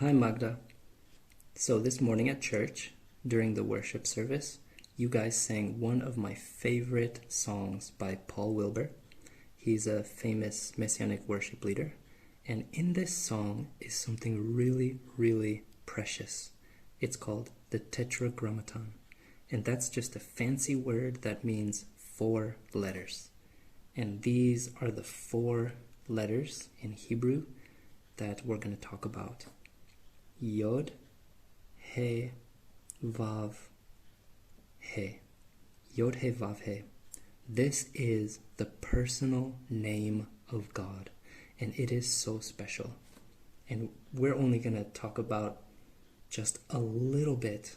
Hi Magda. So this morning at church, during the worship service, you guys sang one of my favorite songs by Paul Wilbur. He's a famous Messianic worship leader. And in this song is something really, really precious. It's called the Tetragrammaton. And that's just a fancy word that means 4 letters. And these are the 4 letters in Hebrew that we're going to talk about. Yod, He, Vav, He. Yod, He, Vav, He. This is the personal name of God, and it is so special. And we're only going to talk about just a little bit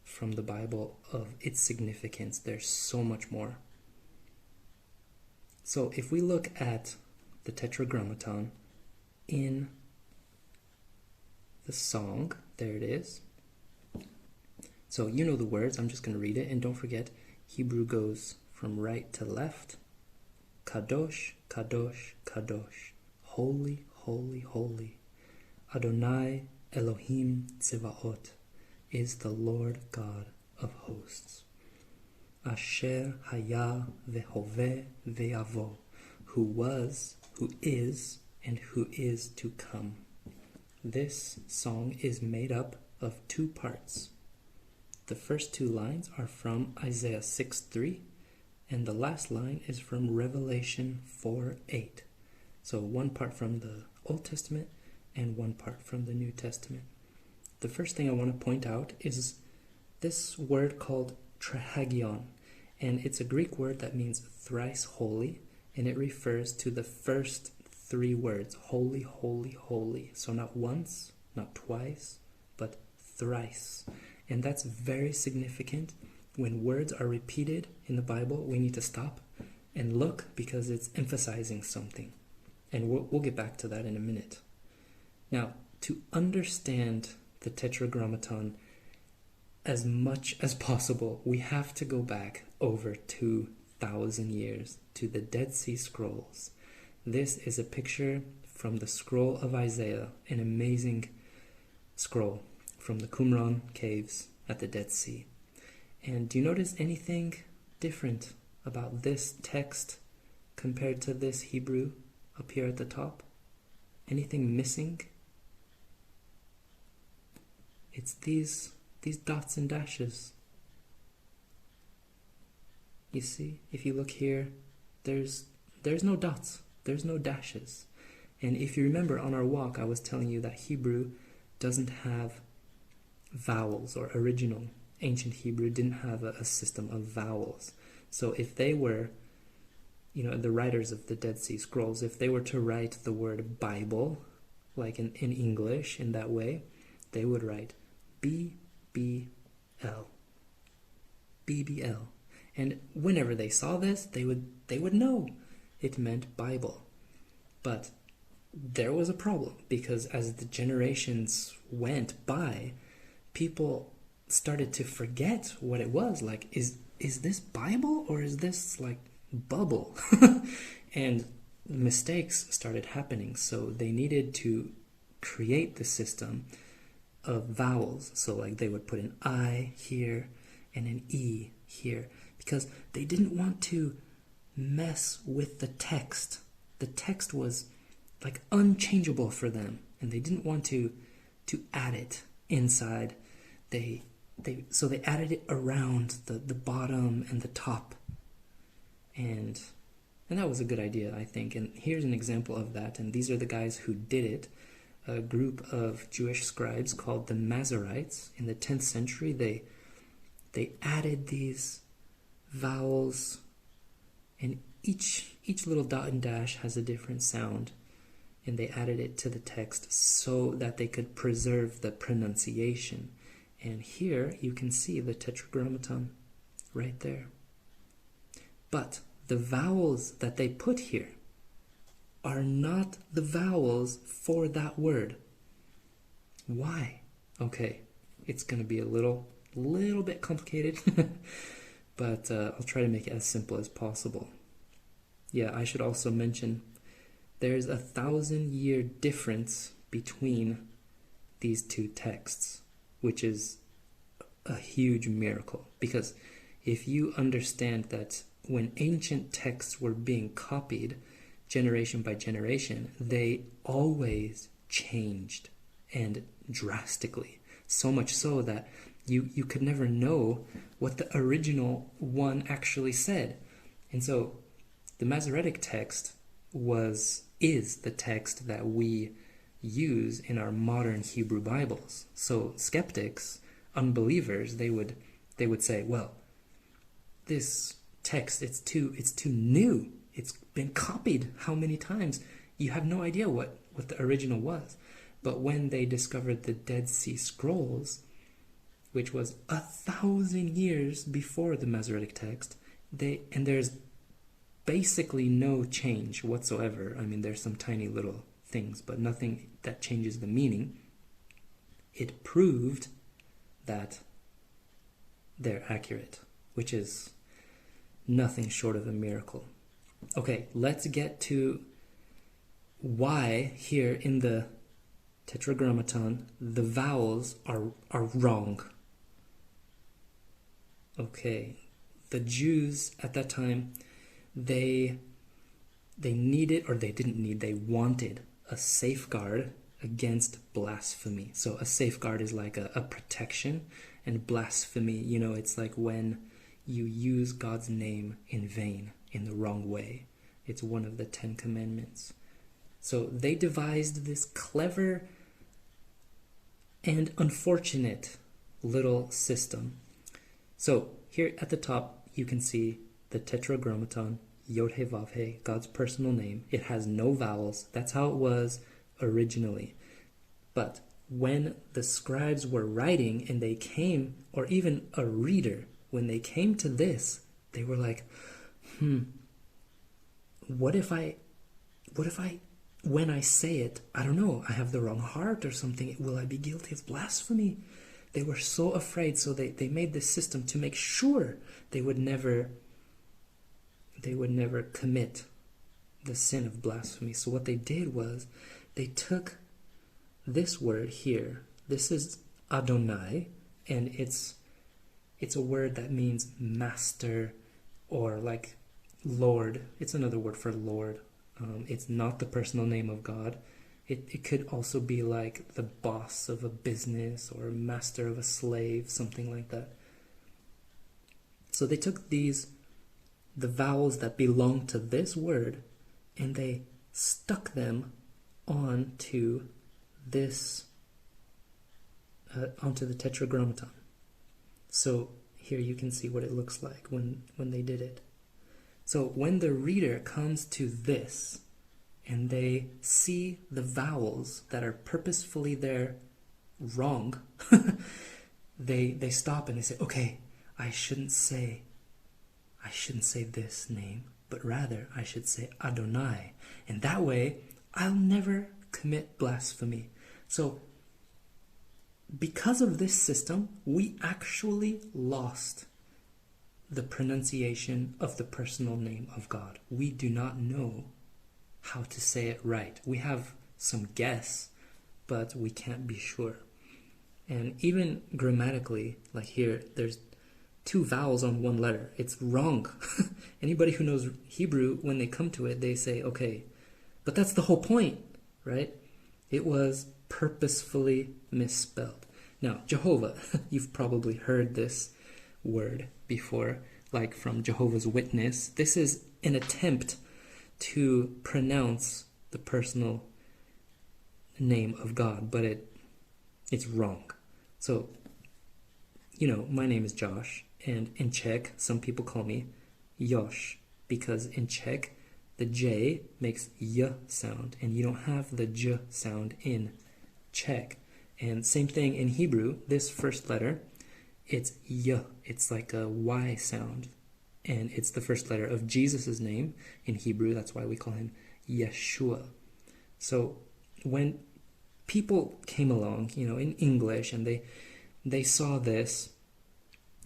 from the Bible of its significance. There's so much more. So if we look at the Tetragrammaton in the song, there it is. So you know the words, I'm just going to read it. And don't forget, Hebrew goes from right to left. Kadosh, Kadosh, Kadosh. Holy, holy, holy. Adonai Elohim Tzevaot is the Lord God of hosts. Asher Haya Vehoveh Ve'avo, who was, who is, and who is to come. This song is made up of 2 parts. The first 2 lines are from Isaiah 6:3, and the last line is from Revelation 4:8. So one part from the Old Testament and one part from the New Testament. The first thing I want to point out is this word called trahagion, and it's a Greek word that means thrice holy, and it refers to the first 3 words, holy, holy, holy. So not once, not twice, but thrice. And that's very significant. When words are repeated in the Bible, we need to stop and look because it's emphasizing something. And we'll get back to that in a minute. Now, to understand the Tetragrammaton as much as possible, we have to go back over 2,000 years to the Dead Sea Scrolls. This is a picture from the scroll of Isaiah, an amazing scroll from the Qumran caves at the Dead Sea. And do you notice anything different about this text compared to this Hebrew up here at the top? Anything missing? It's these dots and dashes. You see, if you look here, there's no dots. There's no dashes. And if you remember on our walk, I was telling you that Hebrew doesn't have vowels, or original ancient Hebrew didn't have a system of vowels. So if they were, the writers of the Dead Sea Scrolls, if they were to write the word Bible, like in English in that way, they would write B-B-L. B-B-L. And whenever they saw this, they would know it meant Bible. But there was a problem, because as the generations went by, people started to forget what it was. Like, is this Bible or is this like bubble? And mistakes started happening, so they needed to create the system of vowels. So like they would put an I here and an E here, because they didn't want to mess with the text. The text was like unchangeable for them, and they didn't want to add it inside. So they added it around the bottom and the top, and that was a good idea, I think. And here's an example of that, and these are the guys who did it. A group of Jewish scribes called the Masoretes in the 10th century. They added these vowels, and each little dot and dash has a different sound, and they added it to the text so that they could preserve the pronunciation. And here you can see the Tetragrammaton right there. But the vowels that they put here are not the vowels for that word. Why? Okay, it's going to be a little bit complicated, but I'll try to make it as simple as possible. Yeah, I should also mention there's a 1,000-year difference between these two texts, which is a huge miracle. Because if you understand that when ancient texts were being copied generation by generation, they always changed, and drastically. So much so that you could never know what the original one actually said. And so the Masoretic text is the text that we use in our modern Hebrew Bibles. So skeptics, unbelievers, they would say, well, this text, it's too new. It's been copied how many times? You have no idea what the original was. But when they discovered the Dead Sea Scrolls, which was 1,000 years before the Masoretic text, and there's basically no change whatsoever. I mean, there's some tiny little things, but nothing that changes the meaning. It proved that they're accurate, which is nothing short of a miracle. Okay, let's get to why here in the Tetragrammaton the vowels are wrong. Okay, the Jews at that time, they needed, or they didn't need, they wanted a safeguard against blasphemy. So a safeguard is like a protection, and blasphemy, it's like when you use God's name in vain, in the wrong way. It's one of the 10 Commandments. So they devised this clever and unfortunate little system. So here at the top, you can see the Tetragrammaton, Yod He Vav He, God's personal name. It has no vowels. That's how it was originally. But when the scribes were writing and they came, or even a reader, when they came to this, they were like, what if when I say it, I don't know, I have the wrong heart or something, will I be guilty of blasphemy? They were so afraid, so they made this system to make sure they would never commit the sin of blasphemy. So what they did was they took this word here. This is Adonai, and it's a word that means master or like Lord. It's another word for Lord. It's not the personal name of God. It could also be like the boss of a business or master of a slave, something like that. So they took the vowels that belong to this word, and they stuck them onto this, onto the Tetragrammaton. So here you can see what it looks like when they did it. So when the reader comes to this, and they see the vowels that are purposefully there wrong, they stop and they say, okay, I shouldn't say this name, but rather I should say Adonai. And that way, I'll never commit blasphemy. So because of this system, we actually lost the pronunciation of the personal name of God. We do not know how to say it right. We have some guess, but we can't be sure. And even grammatically, like here, there's 2 vowels on 1 letter. It's wrong. Anybody who knows Hebrew, when they come to it, they say, okay, but that's the whole point, right? It was purposefully misspelled. Now, Jehovah, you've probably heard this word before, like from Jehovah's Witness. This is an attempt to pronounce the personal name of God, but it's wrong. So, my name is Josh, and in Czech, some people call me Josh, because in Czech, the J makes Y sound, and you don't have the J sound in Czech. And same thing in Hebrew, this first letter, it's Y. It's like a Y sound. And it's the first letter of Jesus' name in Hebrew. That's why we call him Yeshua. So when people came along, in English, and they saw this,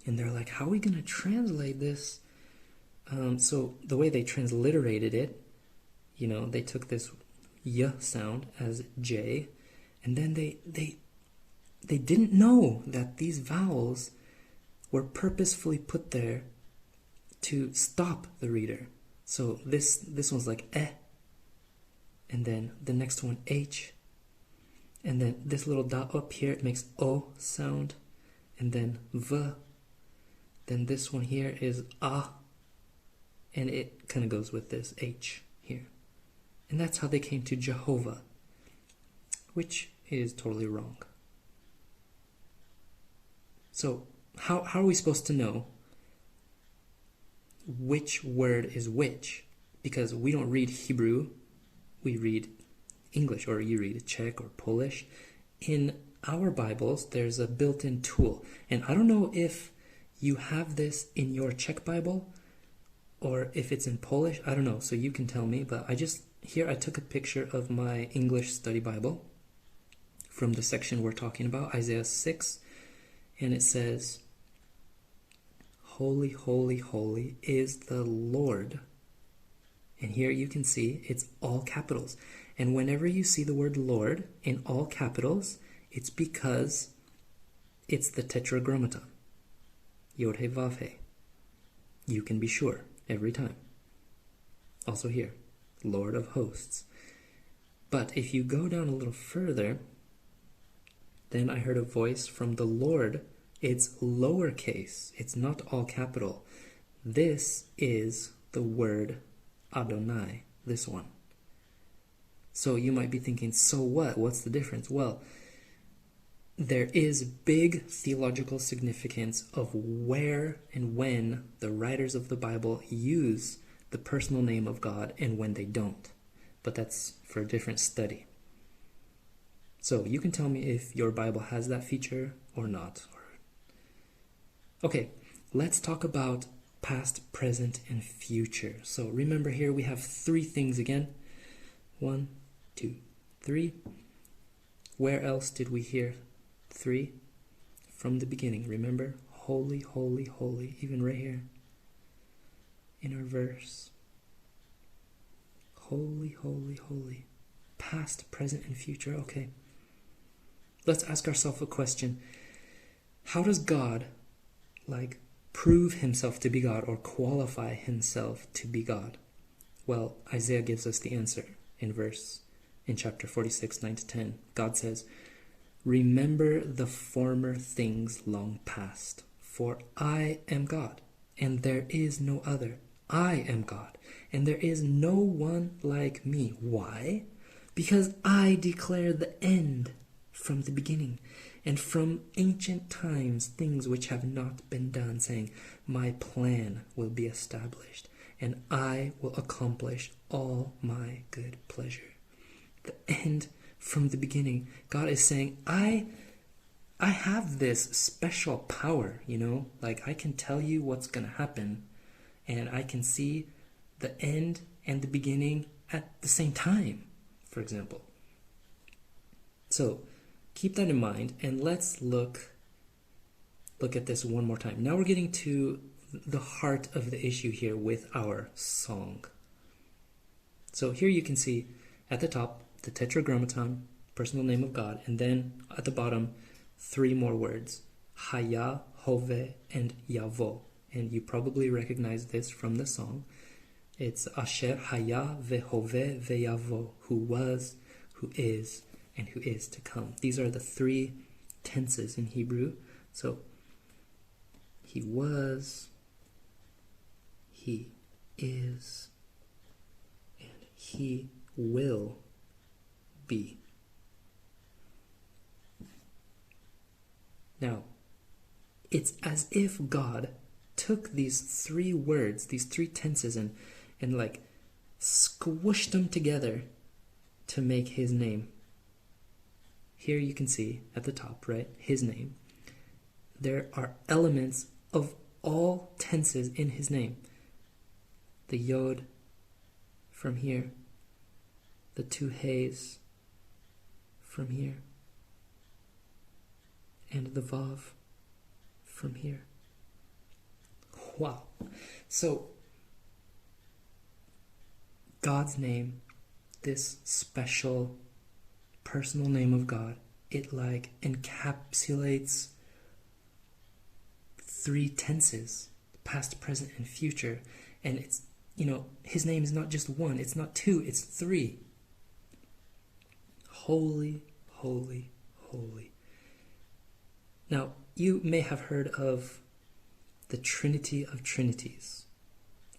and they're like, how are we going to translate this? So the way they transliterated it, they took this Y sound as J, and then they they didn't know that these vowels were purposefully put there to stop the reader. So this one's like eh, and then the next one H, and then this little dot up here, it makes O sound, and then V. Then this one here is ah, and it kind of goes with this H here. And that's how they came to Jehovah, which is totally wrong. So how are we supposed to know which word is which? Because we don't read Hebrew, we read English, or you read Czech or Polish. In our Bibles, there's a built-in tool. And I don't know if you have this in your Czech Bible or if it's in Polish. I don't know, so you can tell me. But I took a picture of my English study Bible from the section we're talking about, Isaiah 6. And it says, "Holy, holy, holy is the Lord." And here you can see it's all capitals. And whenever you see the word Lord in all capitals, it's because it's the Tetragrammaton. Yod He Vav He. You can be sure every time. Also here, Lord of Hosts. But if you go down a little further, then I heard a voice from the Lord. It's lowercase. It's not all capital. This is the word Adonai, this one. So you might be thinking, so what? What's the difference? Well, there is big theological significance of where and when the writers of the Bible use the personal name of God and when they don't. But that's for a different study. So you can tell me if your Bible has that feature or not. Okay, let's talk about past, present, and future. So remember here we have three things again. 1, 2, 3. Where else did we hear 3? From the beginning, remember? Holy, holy, holy. Even right here in our verse. Holy, holy, holy. Past, present, and future. Okay. Let's ask ourselves a question. How does God, prove himself to be God or qualify himself to be God? Well, Isaiah gives us the answer in chapter 46, 9-10. God says, "Remember the former things long past, for I am God, and there is no other. I am God, and there is no one like me." Why? Because I declare the end from the beginning, and from ancient times things which have not been done, saying, "My plan will be established, and I will accomplish all my good pleasure." The end from the beginning. God is saying, I have this special power, I can tell you what's going to happen, and I can see the end and the beginning at the same time, for example. So keep that in mind, and let's look at this one more time. Now we're getting to the heart of the issue here with our song. So here you can see at the top the Tetragrammaton, personal name of God, and then at the bottom 3 more words, Haya, Hove, and Yavo. And you probably recognize this from the song. It's Asher Haya Vehove Veyavo, who was, who is, and who is to come. These are the 3 tenses in Hebrew. So he was, he is, and he will be. Now, it's as if God took these 3 words, these 3 tenses, and squished them together to make his name. Here you can see at the top, right, his name. There are elements of all tenses in his name. The Yod from here, the 2 Heys from here, and the Vav from here. Wow. So God's name, this special personal name of God, it like encapsulates 3 tenses, past, present, and future. And it's, his name is not just 1, it's not 2, it's 3. Holy, holy, holy. Now, you may have heard of the Trinity of Trinities,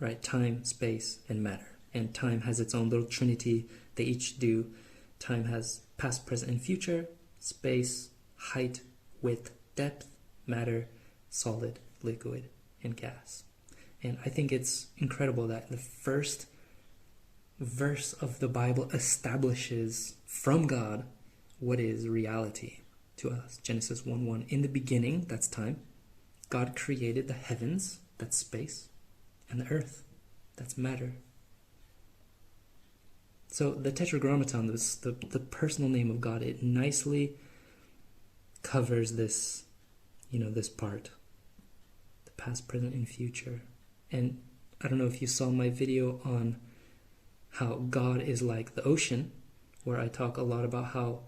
right? Time, space, and matter. And time has its own little trinity. They each do. Time has past, present, and future. Space, height, width, depth. Matter, solid, liquid, and gas. And I think it's incredible that the first verse of the Bible establishes from God what is reality to us. Genesis 1:1. In the beginning, that's time, God created the heavens, that's space, and the earth, that's matter. So the Tetragrammaton, the personal name of God, it nicely covers this, this part, the past, present, and future. And I don't know if you saw my video on how God is like the ocean, where I talk a lot about how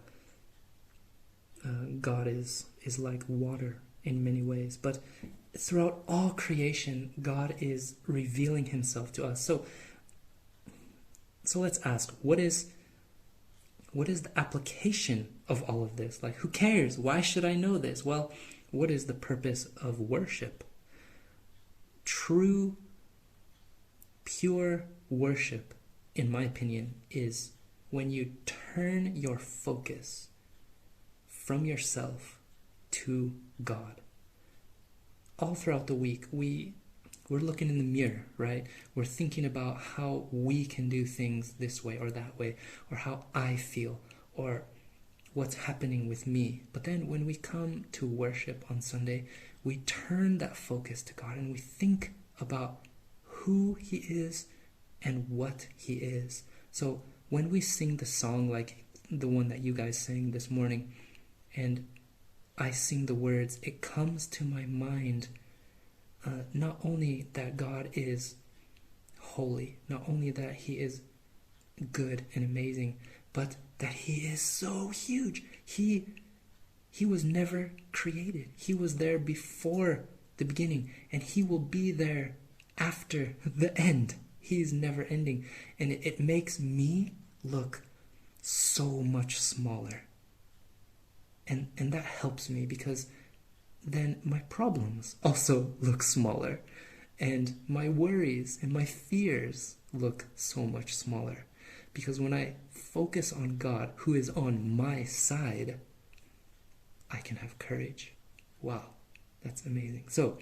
God is like water in many ways. But throughout all creation, God is revealing himself to us. So let's ask, what is the application of all of this? Like, who cares? Why should I know this? Well, what is the purpose of worship? True, pure worship, in my opinion, is when you turn your focus from yourself to God. All throughout the week, we're looking in the mirror, right? We're thinking about how we can do things this way or that way, or how I feel, or what's happening with me. But then when we come to worship on Sunday, we turn that focus to God and we think about who he is and what he is. So when we sing the song like the one that you guys sang this morning, and I sing the words, it comes to my mind not only that God is holy, not only that he is good and amazing, but that he is so huge. He was never created. He was there before the beginning, and he will be there after the end. He's never ending. And it makes me look so much smaller. And that helps me, because then my problems also look smaller, and my worries and my fears look so much smaller. Because when I focus on God, who is on my side, I can have courage. Wow, that's amazing. So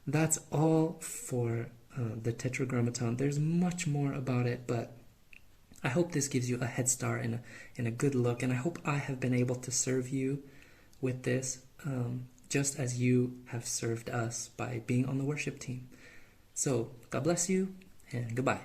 that's all for the Tetragrammaton. There's much more about it, but I hope this gives you a head start and a good look, and I hope I have been able to serve you with this, just as you have served us by being on the worship team. So God bless you, and goodbye.